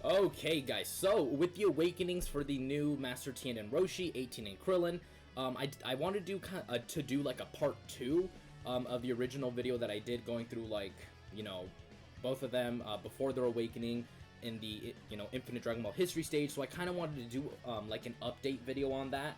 Okay, guys, so with the awakenings for the new Master Tein and Roshi, 18 and Krillin, I wanted to do like a part 2 of the original video that I did going through, like, you know, both of them before their awakening in the, you know, Infinite Dragon Ball history stage. So I kind of wanted to do like an update video on that,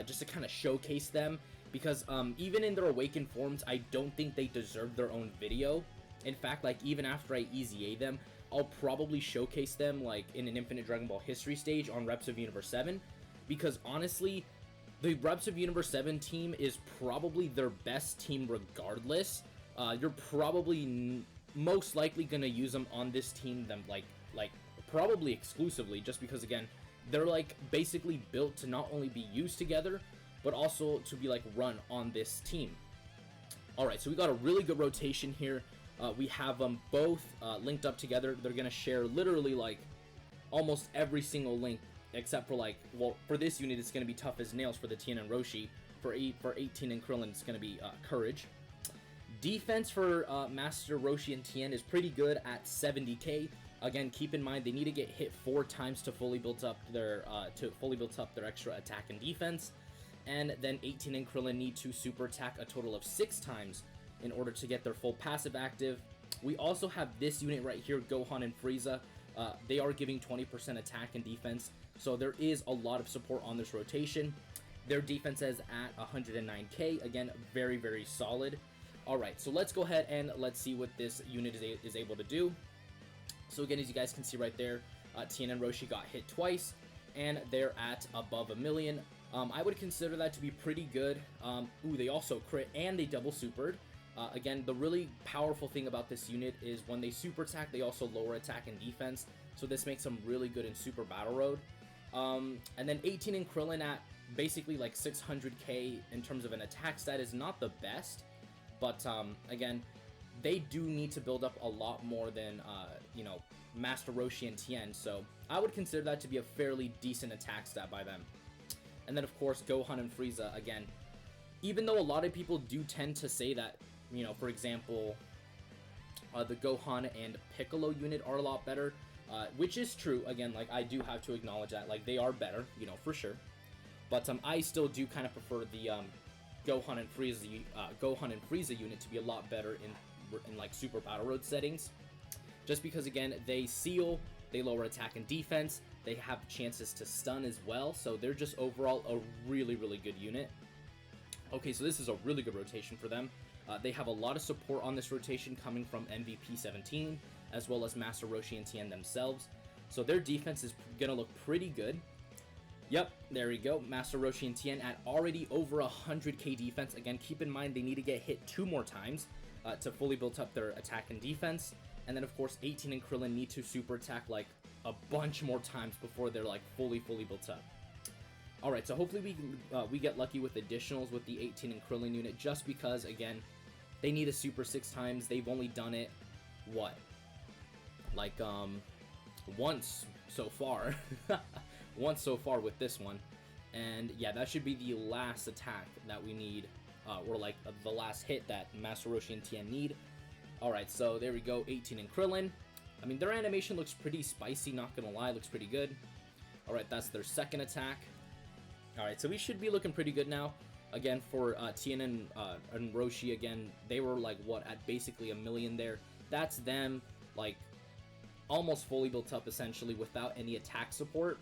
just to kind of showcase them, because even in their awakened forms, I don't think they deserve their own video. In fact, like, even after I EZA them, I'll probably showcase them like in an Infinite Dragon Ball history stage on Reps of Universe 7, because honestly, the Reps of Universe 7 team is probably their best team regardless. You're probably most likely gonna use them on this team, like probably exclusively, just because, again, they're like basically built to not only be used together, but also to be like run on this team. Alright, so we got a really good rotation here. We have them both linked up together. They're going to share literally like almost every single link, except for, like, well, for this unit it's going to be tough as nails for the Tein and Roshi. For 18 and Krillin it's going to be courage. Defense for Master Roshi and Tein is pretty good at 70k. Again, keep in mind they need to get hit 4 times to fully build up their extra attack and defense. And then 18 and Krillin need to super attack a total of 6 times in order to get their full passive active. We also have this unit right here, Gohan and Frieza. They are giving 20% attack and defense, so there is a lot of support on this rotation. Their defense is at 109k, again, very, very solid. Alright, so let's go ahead and let's see what this unit is able to do. So again, as you guys can see right there, Tein and Roshi got hit twice, and they're at above 1 million. I would consider that to be pretty good. Ooh, they also crit and they double supered. Again, the really powerful thing about this unit is when they super attack, they also lower attack and defense, so this makes them really good in Super Battle Road. And then 18 and Krillin at basically like 600k in terms of an attack stat is not the best, but again, they do need to build up a lot more than, you know, Master Roshi and Tein, so I would consider that to be a fairly decent attack stat by them. And then, of course, Gohan and Frieza, again, even though a lot of people do tend to say that, you know, for example, the Gohan and Piccolo unit are a lot better, which is true. Again, like, I do have to acknowledge that, like, they are better, you know, for sure. But I still do kind of prefer the Gohan and Frieza unit to be a lot better in like Super Battle Road settings, just because, again, they seal, they lower attack and defense, they have chances to stun as well, so they're just overall a really, really good unit. Okay, so this is a really good rotation for them. They have a lot of support on this rotation coming from MVP 17, as well as Master Roshi and Tein themselves. So their defense is going to look pretty good. Yep, there we go. Master Roshi and Tein at already over 100k defense. Again, keep in mind they need to get hit 2 more times to fully build up their attack and defense. And then, of course, 18 and Krillin need to super attack like a bunch more times before they're like fully built up. Alright, so hopefully we get lucky with additionals with the 18 and Krillin unit, just because, again, they need a super 6 times. They've only done it, what? Like, once so far. Once so far with this one. And, yeah, that should be the last attack that we need, or, like, the last hit that Master Roshi and Tein need. Alright, so there we go, 18 and Krillin. I mean, their animation looks pretty spicy, not gonna lie, looks pretty good. Alright, that's their second attack. Alright, so we should be looking pretty good now. Again, for Tein and Roshi, again, they were like, what, at basically 1 million there. That's them, like, almost fully built up, essentially, without any attack support.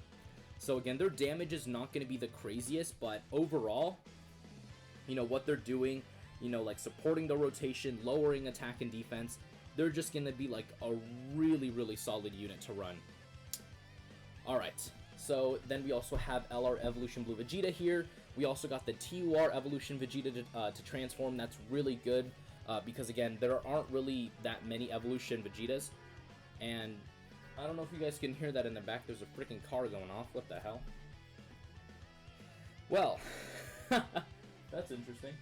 So again, their damage is not going to be the craziest, but overall, you know, what they're doing, you know, like supporting the rotation, lowering attack and defense, they're just going to be like a really, really solid unit to run. Alright. So then we also have LR Evolution Blue Vegeta here. We also got the TUR Evolution Vegeta to transform. That's really good because, again, there aren't really that many Evolution Vegetas. And I don't know if you guys can hear that in the back. There's a freaking car going off. What the hell? Well, that's interesting.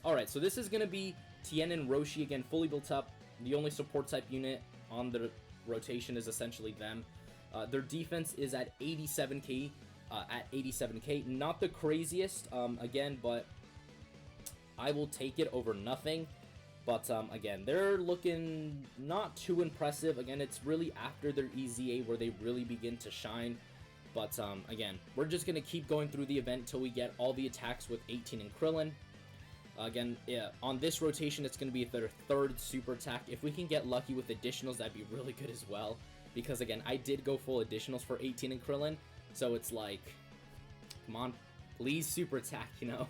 Alright, so this is going to be Tein and Roshi, again, fully built up. The only support type unit on the rotation is essentially them. Their defense is at 87k, not the craziest, again, but I will take it over nothing. But again, they're looking not too impressive. Again, it's really after their EZA where they really begin to shine. But again, we're just going to keep going through the event until we get all the attacks with 18 and Krillin. Again, yeah, on this rotation, it's going to be their third super attack. If we can get lucky with additionals, that'd be really good as well. Because again, I did go full additionals for 18 and Krillin. So it's like, come on, please super attack, you know?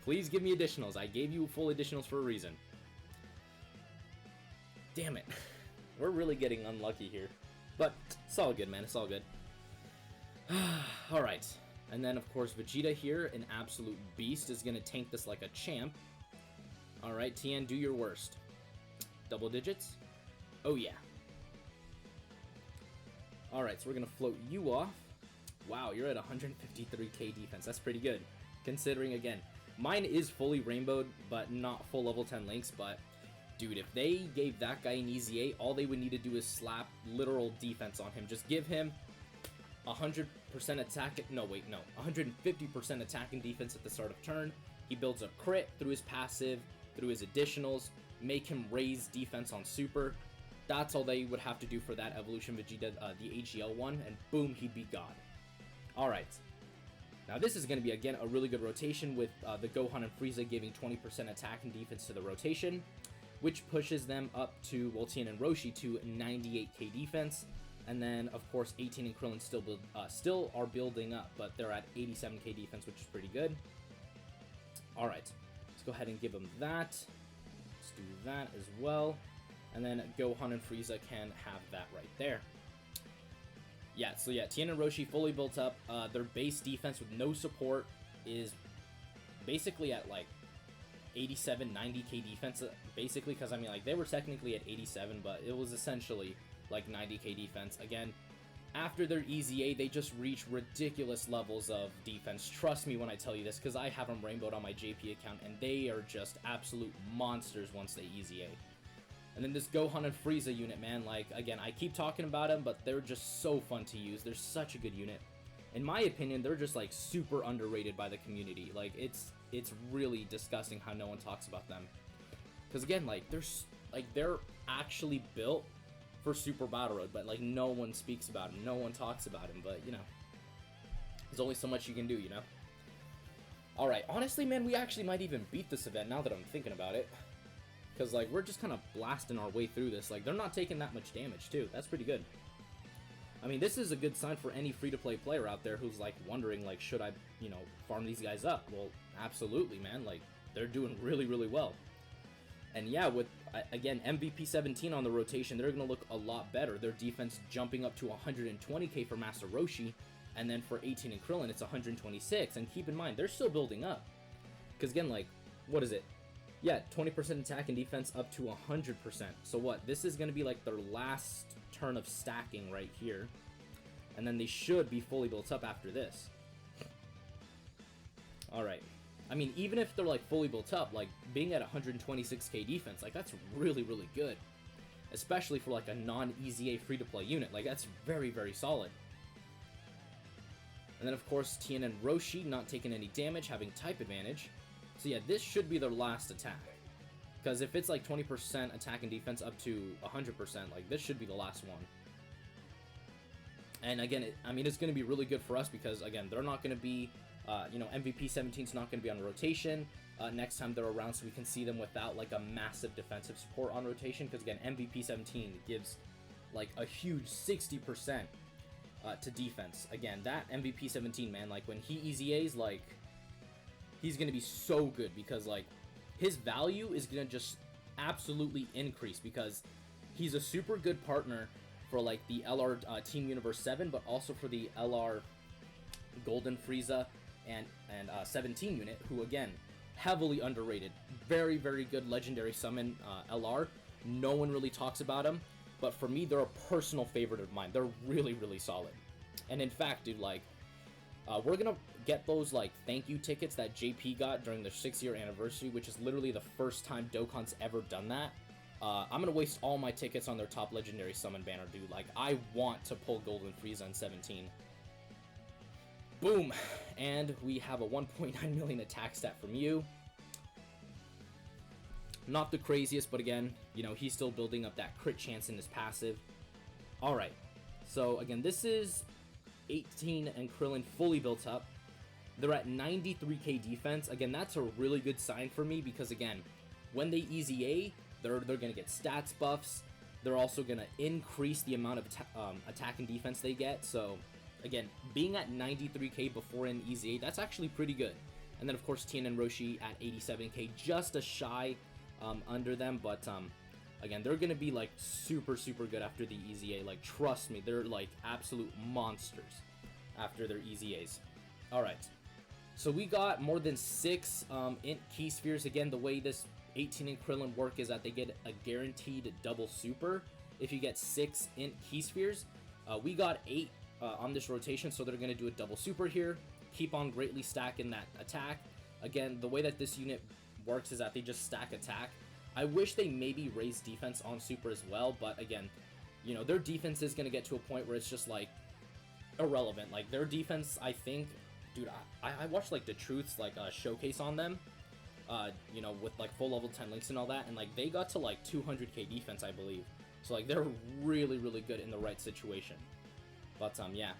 Please give me additionals. I gave you full additionals for a reason. Damn it. We're really getting unlucky here. But it's all good, man. It's all good. Alright. And then, of course, Vegeta here, an absolute beast, is going to tank this like a champ. Alright, Tein, do your worst. Double digits? Oh, yeah. Alright, so we're going to float you off. Wow, you're at 153k defense. That's pretty good. Considering, again, mine is fully rainbowed, but not full level 10 links, but dude, if they gave that guy an EZA, all they would need to do is slap literal defense on him. Just give him 100% attack. No, wait, no. 150% attack and defense at the start of turn. He builds a crit through his passive, through his additionals, make him raise defense on super. That's all they would have to do for that evolution Vegeta, the AGL one, and boom, he'd be God. Alright. Now this is going to be, again, a really good rotation with the Gohan and Frieza giving 20% attack and defense to the rotation, which pushes them up to, well, Tein and Roshi to 98k defense. And then, of course, 18 and Krillin still are building up, but they're at 87k defense, which is pretty good. Alright, let's go ahead and give them that. Let's do that as well. And then Gohan and Frieza can have that right there. Yeah, so yeah, Tein and Roshi fully built up. Their base defense with no support is basically at like 87, 90k defense, basically, because I mean, like, they were technically at 87, but it was essentially like 90k defense. Again, after their EZA, they just reach ridiculous levels of defense. Trust me when I tell you this, because I have them rainbowed on my JP account, and they are just absolute monsters once they EZA. And then this Gohan and Frieza unit, man, like, again, I keep talking about them, but they're just so fun to use. They're such a good unit. In my opinion, they're just, like, super underrated by the community. Like, it's really disgusting how no one talks about them. Because, again, like, they're actually built for Super Battle Road, but, like, no one speaks about them. No one talks about them, but, you know, there's only so much you can do, you know? Alright, honestly, man, we actually might even beat this event now that I'm thinking about it. Because, like, we're just kind of blasting our way through this. Like, they're not taking that much damage, too. That's pretty good. I mean, this is a good sign for any free-to-play player out there who's, like, wondering, like, should I, you know, farm these guys up? Well, absolutely, man. Like, they're doing really, really well. And, yeah, with, again, MVP 17 on the rotation, they're going to look a lot better. Their defense jumping up to 120k for Master Roshi. And then for 18 and Krillin, it's 126. And keep in mind, they're still building up. Because, again, like, what is it? Yeah, 20% attack and defense up to 100%. So what? This is going to be like their last turn of stacking right here. And then they should be fully built up after this. Alright. I mean, even if they're like fully built up, like being at 126k defense, like that's really, really good. Especially for like a non-EZA free-to-play unit. Like that's very, very solid. And then of course, Tein and Roshi not taking any damage, having type advantage. So yeah, this should be their last attack. Because if it's like 20% attack and defense up to 100%, like this should be the last one. And again, I mean, it's going to be really good for us because, again, they're not going to be, you know, MVP 17 is not going to be on rotation next time they're around, so we can see them without like a massive defensive support on rotation. Because again, MVP 17 gives like a huge 60% to defense. Again, that MVP 17, man, like when he EZAs, like, he's going to be so good because, like, his value is going to just absolutely increase because he's a super good partner for, like, the LR Team Universe 7, but also for the LR Golden Frieza and 17 unit, who, again, heavily underrated. Very, very good legendary summon LR. No one really talks about him, but for me, they're a personal favorite of mine. They're really, really solid. And in fact, dude, like, we're gonna get those, like, thank you tickets that JP got during their 6-year anniversary, which is literally the first time Dokkan's ever done that. I'm gonna waste all my tickets on their top legendary summon banner, dude. Like, I want to pull Golden Frieza in 17. Boom! And we have a 1.9 million attack stat from you. Not the craziest, but again, you know, he's still building up that crit chance in his passive. Alright, so again, this is 18 and Krillin fully built up. They're at 93k defense. Again, that's a really good sign for me because, again, when they easy A, they're going to get stats buffs. They're also going to increase the amount of attack and defense they get. So, again, being at 93k before an easy A, that's actually pretty good. And then, of course, Tein and Roshi at 87k, just a shy under them. But, again, they're going to be, like, super, super good after the easy A. Like, trust me, they're, like, absolute monsters after their easy A's. Alright, so we got more than 6 int key spheres. Again, the way this 18 and Krillin work is that they get a guaranteed double super if you get 6 int key spheres. We got 8 on this rotation, so they're going to do a double super here. Keep on greatly stacking that attack. Again, the way that this unit works is that they just stack attack. I wish they maybe raise defense on super as well, but again, you know, their defense is going to get to a point where it's just like irrelevant. Like their defense, I think, dude, I watched like the Truth's like showcase on them, you know, with like full level 10 links and all that, and like they got to like 200k defense, I believe. So like they're really, really good in the right situation. But yeah,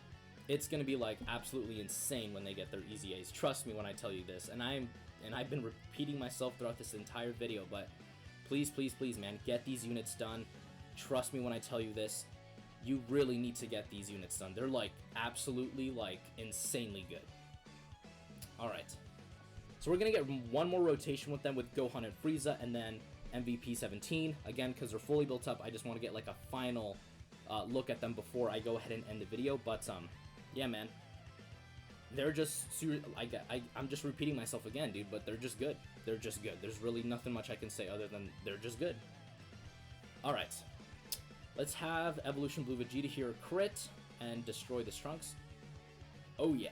it's gonna be like absolutely insane when they get their easy A's. Trust me when I tell you this, and I've been repeating myself throughout this entire video, but please, please, please, man, get these units done. Trust me when I tell you this. You really need to get these units done. They're like absolutely like insanely good. Alright, so we're gonna get one more rotation with them with Gohan and Frieza, and then MVP 17 again because they're fully built up. I just want to get like a final look at them before I go ahead and end the video. But yeah, man, they're just I'm just repeating myself again, dude, but they're just good. They're just good. There's really nothing much I can say other than they're just good. Alright, let's have Evolution Blue Vegeta here crit and destroy this Trunks. Oh yeah,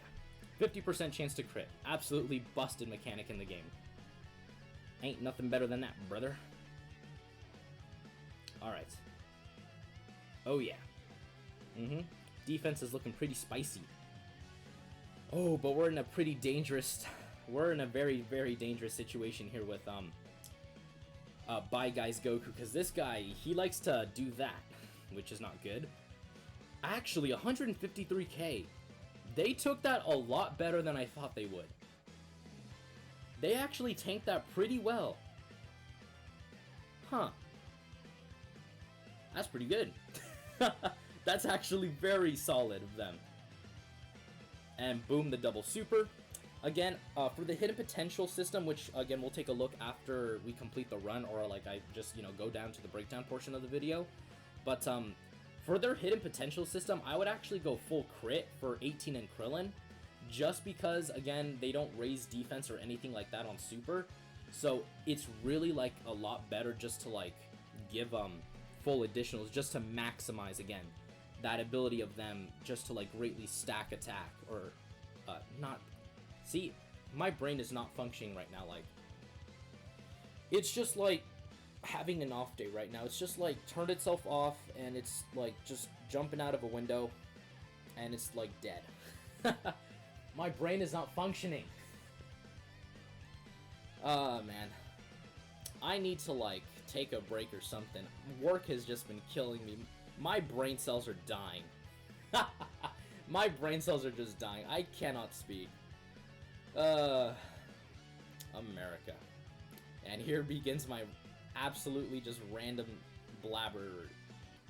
50% chance to crit. Absolutely busted mechanic in the game. Ain't nothing better than that, brother. Alright. Oh yeah. Defense is looking pretty spicy. Oh, but we're in a pretty dangerous... We're in a very, very dangerous situation here with, Bye Guys Goku, because this guy, he likes to do that, which is not good. Actually, 153k. They took that a lot better than I thought they would. They actually tanked that pretty well. Huh. That's pretty good. That's actually very solid of them. And boom, the double super. Again, for the hidden potential system, which again we'll take a look after we complete the run, or like I just, you know, go down to the breakdown portion of the video. But for their hidden potential system, I would actually go full crit for 18 and Krillin, just because again they don't raise defense or anything like that on super. So it's really like a lot better just to like give full additionals, just to maximize again that ability of them, just to like greatly stack attack, or not. See, my brain is not functioning right now. Like, it's just like having an off day right now. It's just like turned itself off, and it's like just jumping out of a window, and it's like dead. My brain is not functioning. Man, I need to like take a break or something. Work has just been killing me. My brain cells are dying. My brain cells are just dying. I cannot speak. America. And here begins my absolutely just random blabber.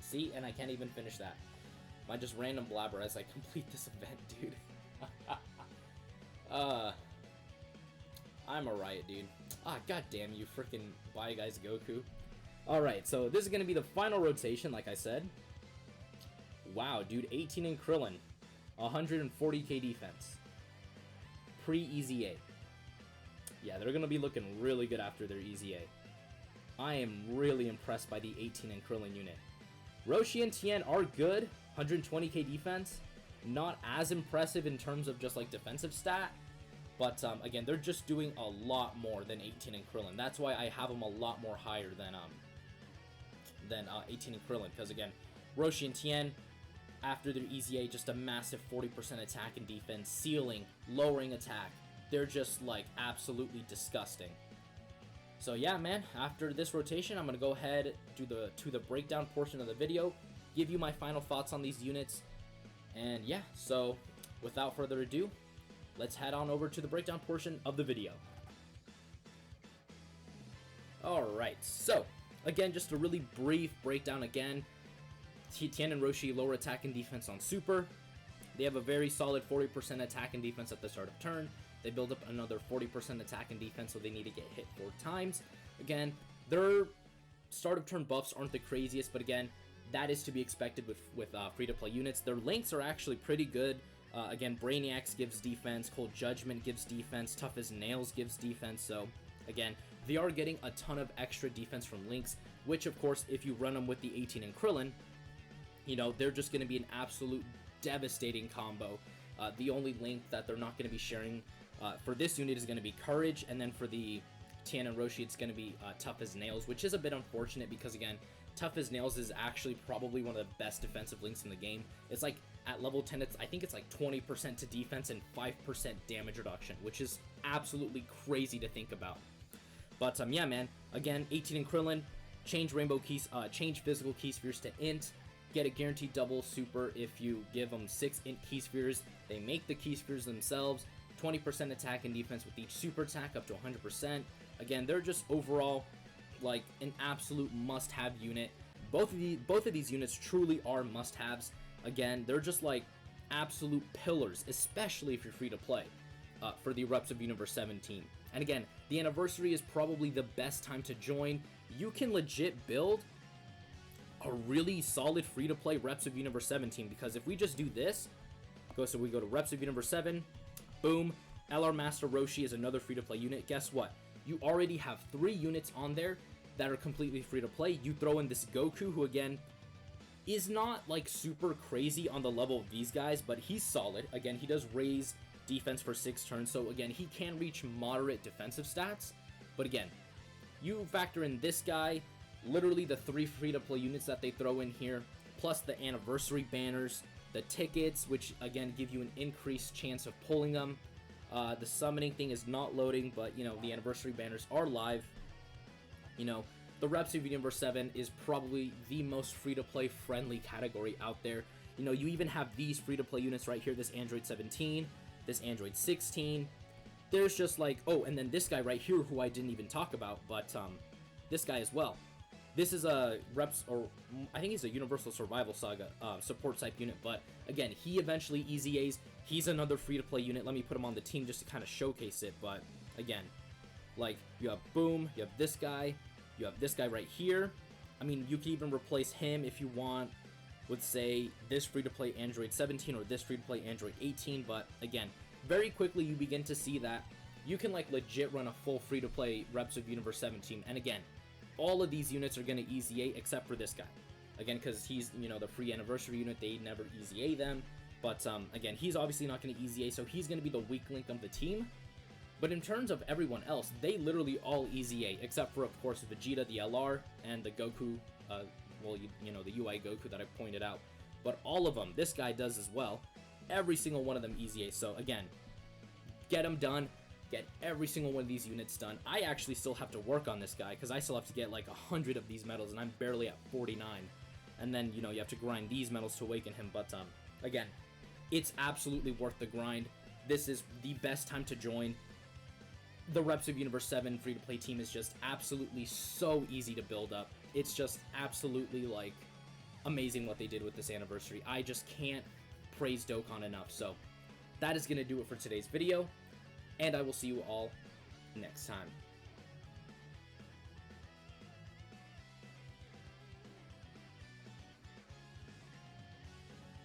See, and I can't even finish that. My just random blabber as I complete this event, dude. I'm a riot, dude. Ah, goddamn you, freaking Bye Guys Goku. Alright, so this is gonna be the final rotation, like I said. Wow, dude, 18 and Krillin. 140k defense. Pre-Easy A. Yeah, they're gonna be looking really good after their Easy A. I am really impressed by the 18 and Krillin unit. Roshi and Tein are good. 120k defense. Not as impressive in terms of just like defensive stat. But again, they're just doing a lot more than 18 and Krillin. That's why I have them a lot more higher than 18 and Krillin. Because again, Roshi and Tein, after their Easy A, just a massive 40% attack and defense, ceiling, lowering attack. They're just like absolutely disgusting. So yeah, man, after this rotation, I'm gonna go ahead to the breakdown portion of the video, give you my final thoughts on these units, and yeah, so without further ado, let's head on over to the breakdown portion of the video. Alright, so again, just a really brief breakdown again. Tein and Roshi lower attack and defense on super. They have a very solid 40% attack and defense at the start of turn. They build up another 40% attack and defense, so they need to get hit 4 times. Again, their start of turn buffs aren't the craziest, but again, that is to be expected with free-to-play units. Their links are actually pretty good. Again, Brainiacs gives defense, Cold Judgment gives defense, Tough as Nails gives defense, so again, they are getting a ton of extra defense from links, which of course, if you run them with the 18 and Krillin, you know, they're just going to be an absolute devastating combo. The only link that they're not going to be sharing for this unit is going to be Courage, and then for the Tein and Roshi, it's going to be Tough as Nails, which is a bit unfortunate because, again, Tough as Nails is actually probably one of the best defensive links in the game. It's like, at level 10, I think it's like 20% to defense and 5% damage reduction, which is absolutely crazy to think about. But, yeah, man, again, 18 and Krillin, change rainbow keys, change physical key spheres to int, get a guaranteed double super if you give them 6 int key spheres. They make the key spheres themselves, 20% attack and defense with each super attack up to 100%. Again, they're just overall like an absolute must-have unit. Both of these units truly are must-haves. Again, they're just like absolute pillars, especially if you're free to play for the Reps of Universe 17. And again, the anniversary is probably the best time to join. You can legit build a really solid free-to-play Reps of Universe 17, because if we just do this, so we go to Reps of Universe 7, boom, LR Master Roshi is another free-to-play unit. Guess what? You already have 3 units on there that are completely free-to-play. You throw in this Goku, who again is not like super crazy on the level of these guys, but he's solid. Again, he does raise defense for 6 turns, so again, he can reach moderate defensive stats. But again, you factor in this guy, literally the 3 free-to-play units that they throw in here, plus the anniversary banners, the tickets, which again give you an increased chance of pulling them. The summoning thing is not loading, but you know, the anniversary banners are live. You know, the Reps of Universe 7 is probably the most free-to-play friendly category out there. You know, you even have these free-to-play units right here, this Android 17, this Android 16. There's just like, oh, and then this guy right here who I didn't even talk about, but this guy as well. This is a Reps, or I think he's a Universal Survival Saga support type unit, but again, he eventually EZAs. He's another free-to-play unit. Let me put him on the team just to kind of showcase it, but again, like, you have Boom, you have this guy, you have this guy right here. I mean, you can even replace him if you want with, say, this free-to-play Android 17 or this free-to-play Android 18, but again, very quickly you begin to see that you can, like, legit run a full free-to-play Reps of Universe 17, and again, all of these units are going to EZA except for this guy. Again, because he's, you know, the free anniversary unit, they never EZA them. But, again, he's obviously not going to EZA, so he's going to be the weak link of the team. But in terms of everyone else, they literally all EZA, except for, of course, Vegeta, the LR, and the Goku, well, you know, the UI Goku that I pointed out. But all of them, this guy does as well. Every single one of them EZA. So, again, get them done. Get every single one of these units done. I actually still have to work on this guy, because I still have to get like 100 of these medals, and I'm barely at 49. And then, you know, you have to grind these medals to awaken him. But, again, it's absolutely worth the grind. This is the best time to join. The Reps of Universe 7 free-to-play team is just absolutely so easy to build up. It's just absolutely, like, amazing what they did with this anniversary. I just can't praise Dokkan enough. So, that is going to do it for today's video. And I will see you all next time.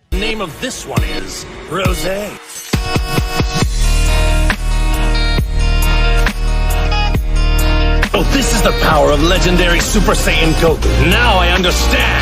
The name of this one is Rosé. Oh, this is the power of legendary Super Saiyan Goku. Now I understand.